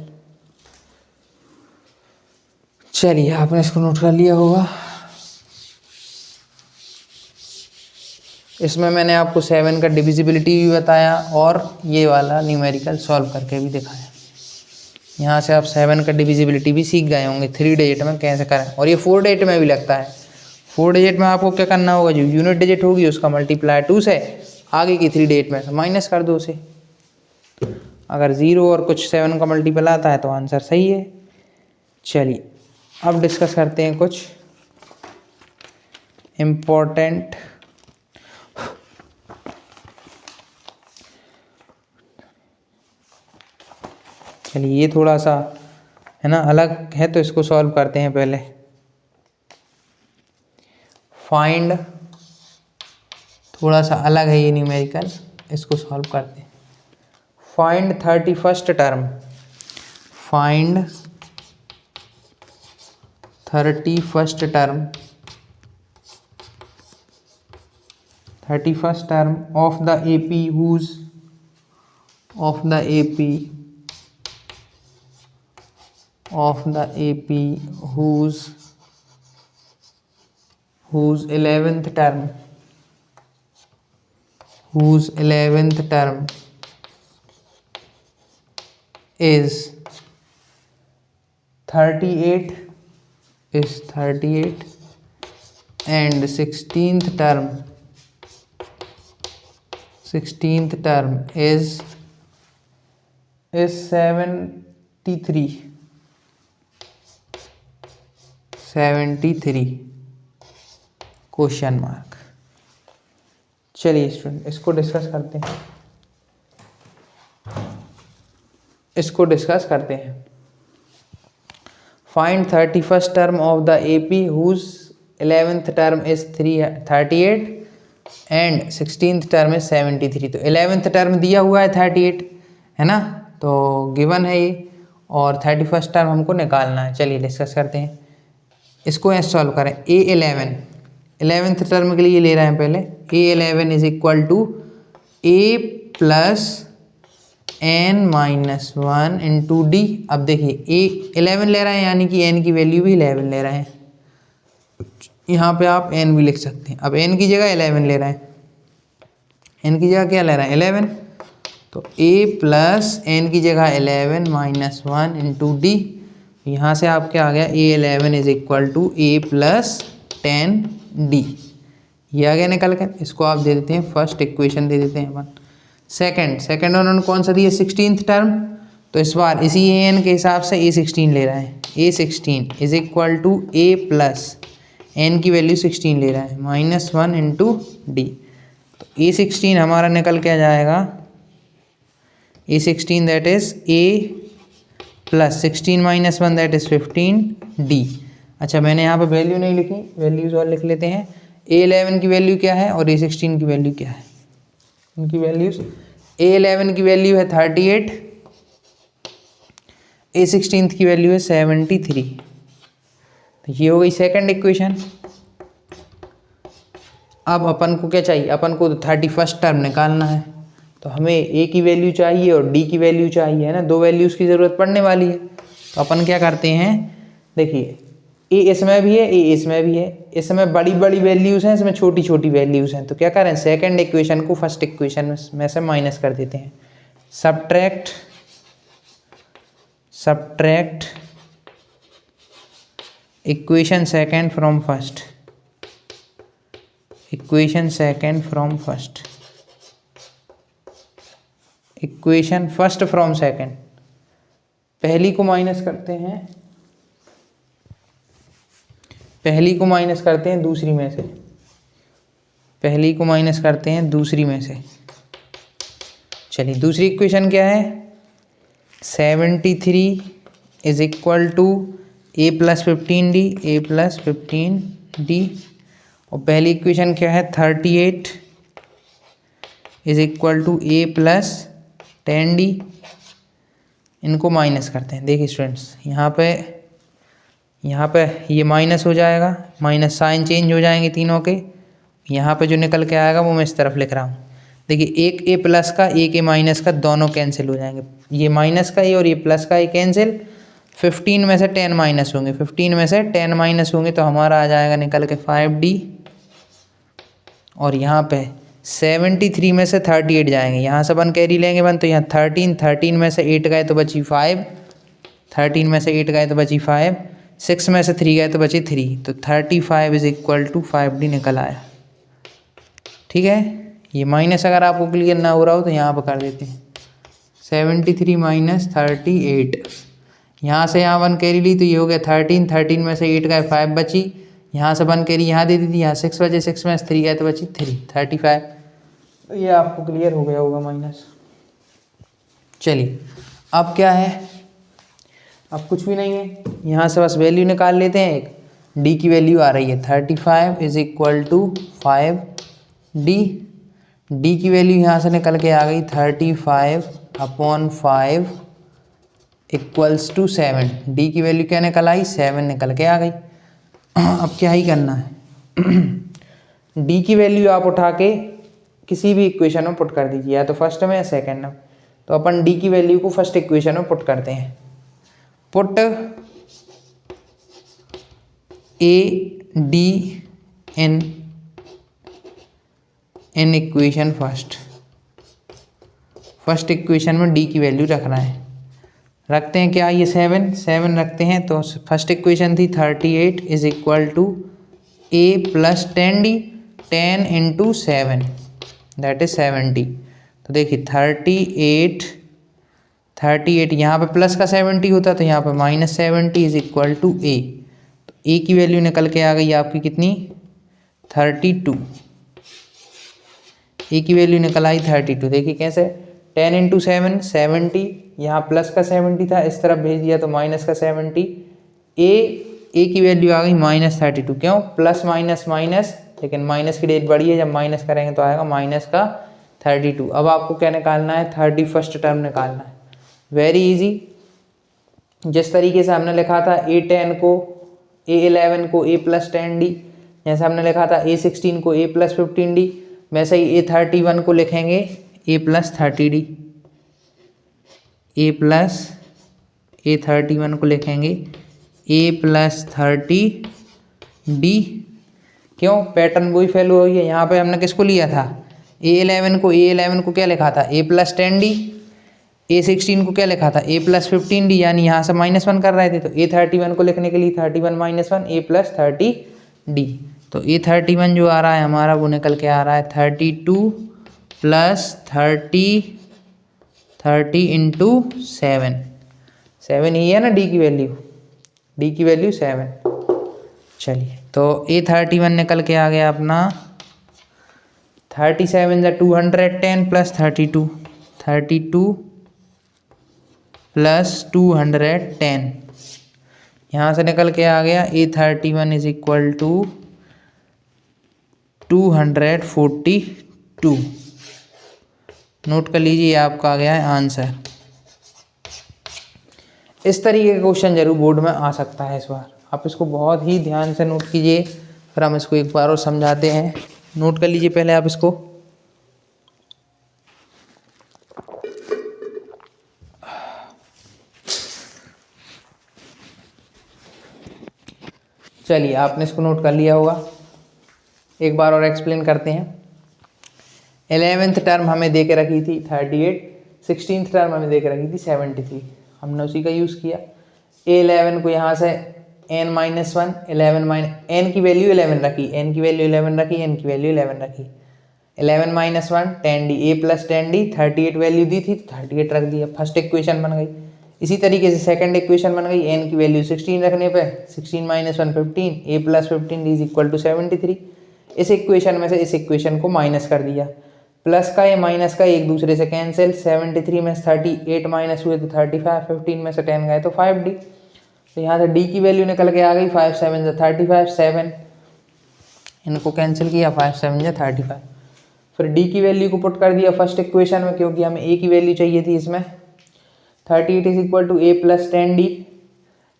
चलिए आपने इसको नोट कर लिया होगा। इसमें मैंने आपको 7 का डिविजिबिलिटी भी बताया और ये वाला न्यूमेरिकल सॉल्व करके भी दिखाया। यहाँ से आप 7 का डिविजिबिलिटी भी सीख गए होंगे 3 डिजिट में कैसे करें, और ये 4 डिजिट में भी लगता है। 4 डिजिट में आपको क्या करना होगा, जो यूनिट डिजिट होगी उसका मल्टीप्लाई 2 से, आगे की 3 डिजिट में माइनस कर दो उसे। अगर 0 और कुछ 7 का मल्टीपल आता है तो आंसर सही है। चलिए अब डिस्कस करते हैं कुछ इम्पोर्टेंट चलिए ये थोड़ा सा है ना अलग है, तो इसको सॉल्व करते हैं पहले। फाइंड, थोड़ा सा अलग है ये न्यूमेरिकल, इसको सॉल्व करते हैं। Find 31st term, find 31st term, 31st term of the AP whose whose 11th term is 38 and 16th term is 73 question mark. चलिए स्टूडेंट इसको डिस्कस करते हैं। Find 31st term of the AP whose 11th term is 38 and 16th term is 73। तो 11th term दिया हुआ है 38, है ना, तो गिवन है ये, और 31st टर्म हमको निकालना है। चलिए डिस्कस करते हैं, इसको ऐसे सॉल्व करें। A11 11th टर्म के लिए ले रहे हैं पहले। A11 is equal to A plus n minus 1 into D. अब देखिए A11 ले रहे हैं यानी कि n की वैल्यू भी 11 ले रहे हैं, यहाँ पे आप n भी लिख सकते हैं। अब n की जगह 11 ले रहे हैं, n की जगह क्या ले रहे हैं 11, तो a प्लस n की जगह 11 माइनस 1 इंटू डी। यहाँ से आप क्या आ गया, A11 is equal to a plus 10d, ये आ गया निकल कर। इसको आप दे देते हैं फर्स्ट इक्वेशन, दे देते हैं अपन। सेकंड उन्होंने कौन सा दिया 16th टर्म, तो इस बार इसी an के हिसाब से A16 ले रहे हैं। A16 is equal to a plus n की वैल्यू 16 ले रहा है माइनस 1 इंटू डी। तो A16 हमारा निकल के आ जाएगा, A16 that is a plus 16 minus 1 that is 15d। अच्छा मैंने यहाँ पे वैल्यू नहीं लिखी, वैल्यूज और लिख लेते हैं। A11 की वैल्यू क्या है और A16 की वैल्यू क्या है, उनकी वैल्यूज। A11 की वैल्यू है 38 A16 की वैल्यू है 73। तो ये हो गई सेकंड इक्वेशन। अब अपन को क्या चाहिए, अपन को तो 31st टर्म निकालना है, तो हमें ए की वैल्यू चाहिए और डी की वैल्यू चाहिए, है ना, दो वैल्यूज़ की ज़रूरत पड़ने वाली है। तो अपन क्या करते हैं, देखिए ए इसमें भी है, ए इसमें भी है, इसमें बड़ी बड़ी वैल्यूज़ हैं, इसमें छोटी छोटी वैल्यूज़ हैं। तो क्या करें, सेकंड इक्वेशन को फर्स्ट इक्वेशन में से माइनस कर देते हैं। Subtract equation second from first, equation second from first, equation first from second. पहली को माइनस करते हैं, पहली को माइनस करते हैं दूसरी में से, पहली को माइनस करते हैं दूसरी में से। चलिए दूसरी इक्वेशन क्या है, 73 is equal to A plus 15d, A plus 15d। और पहली इक्वेशन क्या है, 38 is equal to A plus 10d। इनको माइनस करते हैं। देखिए स्टूडेंट्स, यहाँ पे ये माइनस हो जाएगा, माइनस साइन चेंज हो जाएंगे तीनों के। यहाँ पे जो निकल के आएगा वो मैं इस तरफ लिख रहा हूँ। देखिए एक ए प्लस का एक ए माइनस का दोनों कैंसिल हो जाएंगे, ये माइनस का ए और ये प्लस का ए कैंसिल। 15 में से 10 माइनस होंगे, 15 में से 10 माइनस होंगे तो हमारा आ जाएगा निकल के 5d। और यहाँ पे 73 में से 38 जाएंगे, यहाँ से 1 कैरी लेंगे 1, तो यहाँ 13 में से 8 गए तो बची 5, 13 में से 8 गए तो बची 5, 6 में से 3 गए तो बची 3, तो 35 इज इक्वल टू 5d निकल आया। ठीक है, ये माइनस अगर आपको क्लियर ना हो रहा हो तो यहाँ पर कर देते हैं। 73 माइनस 38, यहाँ से यहाँ 1 कैरी ली तो ये हो गया 13, 13 में से 8 गए 5 बची, यहाँ से 1 कैरी यहाँ दे दी थी, यहाँ 6 बचे, 6 में से 3 गए तो बची 3, 35। तो ये आपको क्लियर हो गया होगा माइनस। चलिए अब क्या है, अब कुछ भी नहीं है, यहाँ से बस वैल्यू निकाल लेते हैं। एक डी की वैल्यू आ रही है 35 is equal to 5d। D की वैल्यू यहाँ से निकल के आ गई 35/5 इक्वल्स टू 7। डी की वैल्यू क्या निकल आई, 7 निकल के आ गई। अब क्या ही करना है, डी की वैल्यू आप उठा के किसी भी इक्वेशन में पुट कर दीजिए, या तो फर्स्ट में या सेकंड में। तो अपन डी की वैल्यू को फर्स्ट इक्वेशन में पुट करते हैं। Put A D in equation first equation में डी की वैल्यू रखना है। रखते हैं क्या, ये 7 रखते हैं। तो फर्स्ट इक्वेशन थी 38 is equal to A plus 10d, 10 into 7 that is 70। तो देखिए 38 यहाँ पे प्लस का 70 होता तो यहाँ पे माइनस 70 इज इक्वल टू ए। तो ए की वैल्यू निकल के आ गई आपकी कितनी, 32। ए की वैल्यू निकल आई 32। देखिए कैसे, 10 इंटू 7 70, यहाँ प्लस का 70 था, इस तरफ भेज दिया तो माइनस का 70। ए की वैल्यू आ गई -32। क्यों, प्लस माइनस माइनस, लेकिन माइनस की डेट बड़ी है, जब माइनस करेंगे तो आएगा माइनस का 32। अब आपको क्या निकालना है, 31st टर्म निकालना है। वेरी इजी, जिस तरीके से हमने लिखा था A11 को A प्लस 10d, जैसे हमने लिखा था A16 को A प्लस 15d, वैसे ही A31 को लिखेंगे A प्लस 30d। A31 को लिखेंगे A प्लस 30d। क्यों, पैटर्न वही फॉलो हुई है। यहाँ पे हमने किसको लिया था, A11 को क्या लिखा था, A प्लस 10d। A16 को क्या लिखा था, A प्लस 15d, यानी यहाँ से -1 कर रहे थे। तो A31 को लिखने के लिए 31 - 1 A प्लस 30d। तो A31 जो आ रहा है हमारा वो निकल के आ रहा है 32 प्लस 30 इंटू 7 ही है ना डी की वैल्यू 7। चलिए तो A31 निकल के आ गया अपना 37 × 210 प्लस 32 प्लस 210। यहाँ से निकल के आ गया A31 is equal to 242। Note कर लीजिए, आपका आ गया है आंसर। इस तरीके का क्वेश्चन जरूर बोर्ड में आ सकता है इस बार। आप इसको बहुत ही ध्यान से नोट कीजिए, फिर हम इसको एक बार और समझाते हैं। नोट कर लीजिए पहले आप इसको। चलिए, आपने इसको नोट कर लिया होगा, एक बार और एक्सप्लेन करते हैं। 11th टर्म हमें दे के रखी थी 38, 16th टर्म हमें दे के रखी थी 73, हमने उसी का यूज़ किया। A11 को यहाँ से n-1, 11 n की वैल्यू 11 रखी, n की वैल्यू 11 रखी, n की वैल्यू 11 रखी। 11-1 10d, a plus 10d, 38 value दी थी तो 38 रख दिया, फर्स्ट इक्वेशन बन गई। इसी तरीके से सेकंड इक्वेशन बन गई, n की वैल्यू 16 रखने पे 16-1 15, a plus 15 is equal to 73। इस इक्वेशन में से इस इक्वेशन को माइनस कर दिया, प्लस का या माइनस का एक दूसरे से कैंसिल, 73 में से 38 माइनस हुए तो 35, 15 में से 10 गए तो 5d। तो यहाँ से d की वैल्यू निकल के आ गई 5 7 35, 7 इनको कैंसिल किया, 5 7 35। फिर d की वैल्यू को पुट कर दिया फर्स्ट इक्वेशन में, क्योंकि हमें a की वैल्यू चाहिए थी इसमें। 38 is equal to a plus 10d,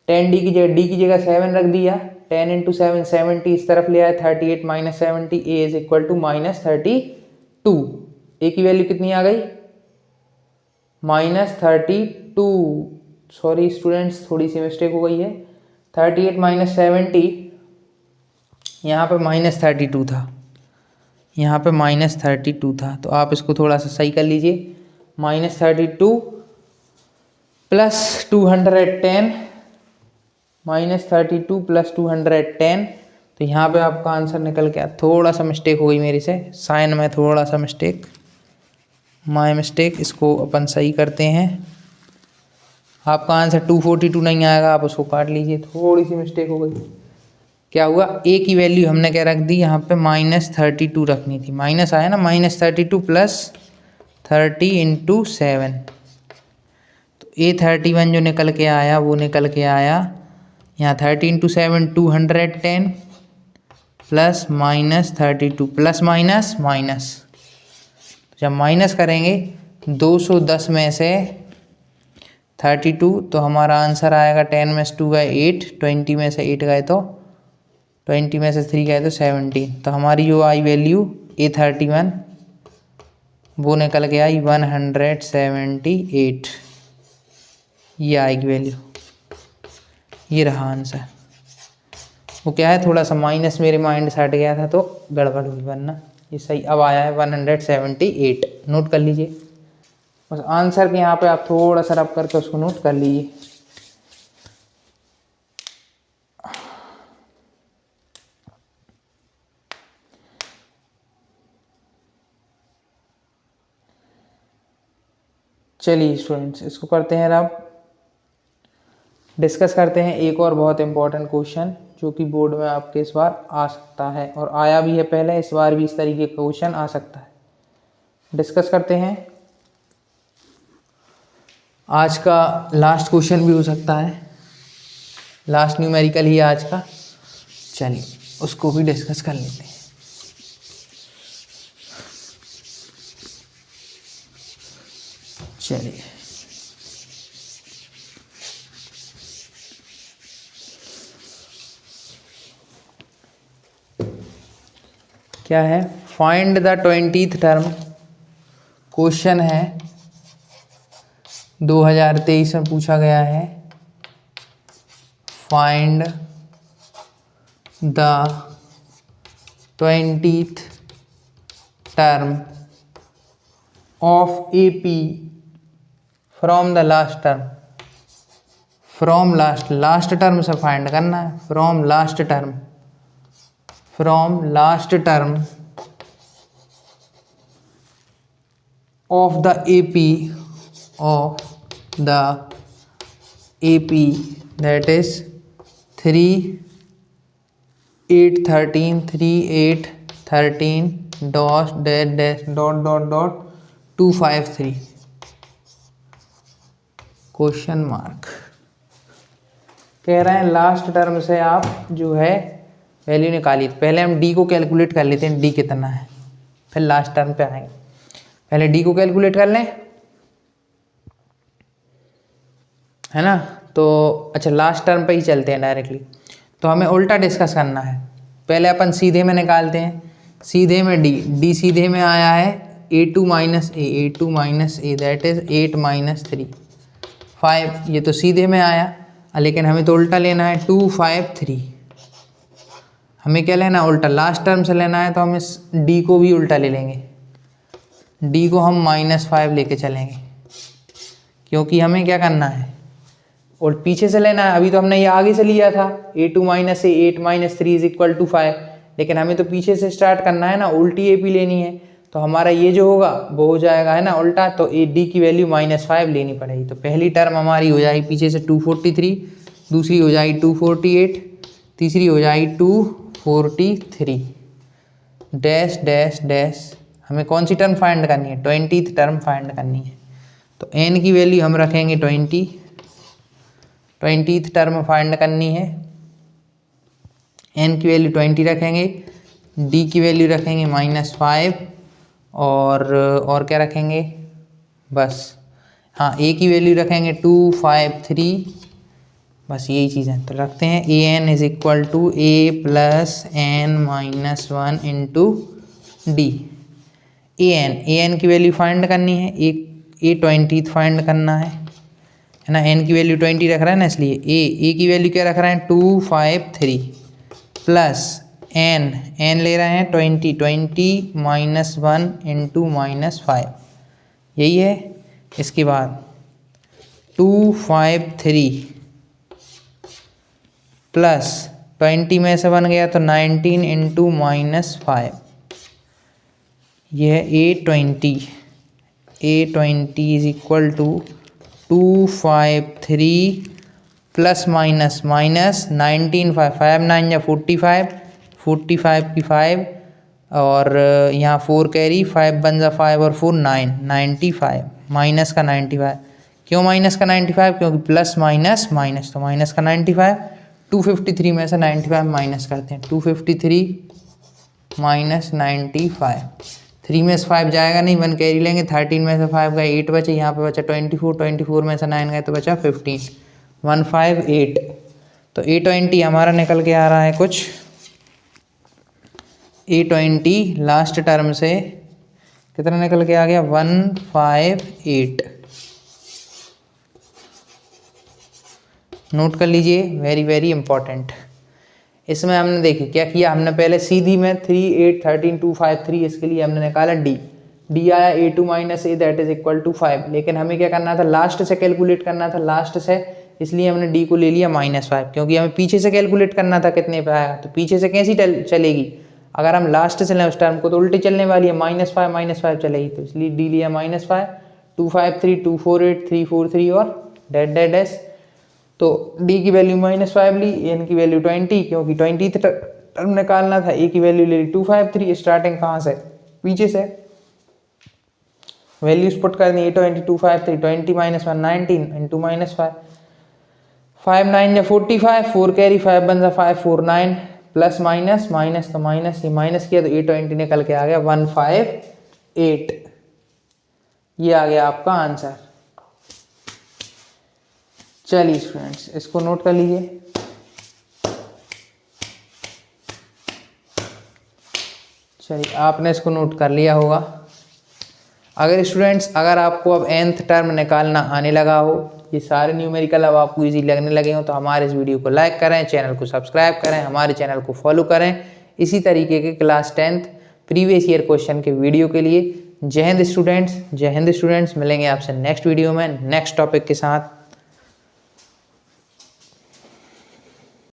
10d की जगह d की जगह 7 रख दिया, 10 इंटू 7 70 इस तरफ ले आया, 38 minus 70 a is equal to minus 32। a की वैल्यू कितनी आ गई? माइनस 32। सॉरी स्टूडेंट्स, थोड़ी सी मिस्टेक हो गई है। 38 माइनस 70, यहाँ पर माइनस 32 था, यहाँ पे माइनस 32 था, तो आप इसको थोड़ा सा सही कर लीजिए। माइनस 32 प्लस 210, माइनस 32 प्लस 210, तो यहाँ पे आपका आंसर निकल गया। थोड़ा सा मिस्टेक हो गई मेरी से, साइन में थोड़ा सा मिस्टेक, माय मिस्टेक, इसको अपन सही करते हैं। आपका आंसर 242 नहीं आएगा, आप उसको काट लीजिए, थोड़ी सी मिस्टेक हो गई। क्या हुआ, ए की वैल्यू हमने क्या रख दी यहाँ पे, माइनस 32 रखनी थी, माइनस आया ना, माइनस 32 प्लस 30 इंटू 7, तो A31 जो निकल के आया वो निकल के आया यहाँ 30 into 7 210 plus minus 32 plus minus minus, जब माइनस करेंगे 210 में से 32 तो हमारा आंसर आएगा 10 में से 2 गए 8, 20 में से 8 गए तो 20 में से 3 गए तो 17, तो हमारी जो आई वैल्यू A31 वो निकल के आई 178। ये आएगी वैल्यू, ये रहा आंसर। वो क्या है, थोड़ा सा माइनस मेरे माइंड से हट गया था तो गड़बड़ हुई, वरना ये सही अब आया है 178। नोट कर लीजिए बस आंसर के यहाँ पे आप थोड़ा सा रब करके उसको नोट कर लीजिए। चलिए स्टूडेंट्स, इसको करते हैं अब डिस्कस करते हैं एक और बहुत इंपॉर्टेंट क्वेश्चन जो कि बोर्ड में आपके इस बार आ सकता है, और आया भी है पहले, इस बार भी इस तरीके का क्वेश्चन आ सकता है। डिस्कस करते हैं, आज का लास्ट क्वेश्चन भी हो सकता है, लास्ट न्यूमेरिकल ही है आज का। चलिए उसको भी डिस्कस कर लेते हैं। चलिए क्या है, find the 20th term, question है 2023 में पूछा गया है। Find the 20th term of AP from the last term, from last term से फाइंड करना है, from last term of the AP that is 3 8 13 3 8 13 dot dash dash dot dot dot 253 question mark. कह रहे हैं लास्ट टर्म से आप जो है वैल्यू निकालिए। पहले हम डी को कैलकुलेट कर लेते हैं, डी कितना है, फिर लास्ट टर्म पे आएंगे। पहले डी को कैलकुलेट कर लें, है ना। तो अच्छा लास्ट टर्म पे ही चलते हैं डायरेक्टली। तो हमें उल्टा डिस्कस करना है। पहले अपन सीधे में निकालते हैं, सीधे में डी सीधे में आया है a2 minus a that is 8 minus 3 5, ये तो सीधे में आया। लेकिन हमें तो उल्टा लेना है 2 5 3। हमें क्या लेना है उल्टा, लास्ट टर्म से लेना है, तो हम इस डी को भी उल्टा ले लेंगे। डी को हम -5 लेके चलेंगे, क्योंकि हमें क्या करना है और पीछे से लेना है। अभी तो हमने ये आगे से लिया था a2 minus 8 minus 3 is equal to 5, लेकिन हमें तो पीछे से स्टार्ट करना है ना, उल्टी AP लेनी है। तो हमारा ये जो होगा वो हो जाएगा है ना उल्टा, तो डी की वैल्यू -5 लेनी पड़ेगी। तो पहली टर्म हमारी हो जाएगी पीछे से 243, दूसरी हो जाएगी 248, तीसरी हो जाएगी 243 डैश डैश डैश। हमें कौन सी टर्म फाइंड करनी है, 20th टर्म फाइंड करनी है। तो n की वैल्यू हम रखेंगे 20th टर्म फाइंड करनी है, n की वैल्यू 20 रखेंगे, d की वैल्यू रखेंगे -5 और क्या रखेंगे बस, हाँ a की वैल्यू रखेंगे 253, बस यही चीज़ें तो रखते हैं। an is equal to a plus n minus 1 into D. an की वैल्यू फाइंड करनी है, a 20th फाइंड करना है ना। n की वैल्यू 20 रख रहा है ना, इसलिए a की वैल्यू क्या रख रहे हैं 253 प्लस n ले रहे हैं 20 माइनस 1 इंटू -5, यही है। इसके बाद 253 प्लस 20 में से बन गया तो 19 इंटू -5, यह है a20 is equal to 253 plus minus 19 5 9 या 45 की 5 और यहाँ 4 कैरी 5 बन जा 5 और 4 9 95 माइनस का 95। क्यों माइनस का 95, क्योंकि प्लस माइनस माइनस, तो माइनस का 95। 253 में से 95 माइनस करते हैं, 253 माइनस 95, 3 में से 5 जाएगा नहीं, 1 कैरी लेंगे, 13 में से 5 गए 8 बचे, यहाँ पे बचा 24 में से 9 गए तो बचा 15, 158। तो a20 हमारा निकल के आ रहा है कुछ, a20 लास्ट टर्म से कितना निकल के आ गया 158। नोट कर लीजिए, वेरी वेरी इंपॉर्टेंट। इसमें हमने देखिए क्या किया, हमने पहले सीधी में 3 8 13 253, इसके लिए हमने निकाला डी आया a2 minus a that is equal to 5, लेकिन हमें क्या करना था लास्ट से कैलकुलेट करना था, लास्ट से, इसलिए हमने डी को ले लिया -5, क्योंकि हमें पीछे से कैलकुलेट करना था कितने पे आया। तो पीछे से कैसी चलेगी, अगर हम लास्ट से लें उस टर्म को तो उल्टी चलने वाली है, -5 चलेगी, तो इसलिए डी लिया -5, 253 248 343 और डैश डैश डैश। तो डी की वैल्यू -5 ली, एन की वैल्यू 20, क्योंकि 20th टर्म निकालना था, ए की वैल्यू ले ली 253, स्टार्टिंग कहाँ से पीछे से, वैल्यूज पुट करनी है 20 253 20 -1 19 इंटू -5, 5 9 या 45, 4 कैरी 5 बन जा 5 4 9 प्लस माइनस माइनस, तो माइनस ये माइनस किया तो a20 निकल के आ गया 158, ये आ गया आपका आंसर। चलिए स्टूडेंट्स इसको नोट कर लीजिए। चलिए आपने इसको नोट कर लिया होगा। अगर स्टूडेंट्स अगर आपको अब nth टर्म निकालना आने लगा हो, ये सारे न्यूमेरिकल अब आपको इजी लगने लगे हो, तो हमारे इस वीडियो को लाइक करें, चैनल को सब्सक्राइब करें, हमारे चैनल को फॉलो करें इसी तरीके के class 10th previous year question के वीडियो के लिए। जय हिंद स्टूडेंट्स, जय हिंद स्टूडेंट्स। मिलेंगे आपसे नेक्स्ट वीडियो में नेक्स्ट टॉपिक के साथ।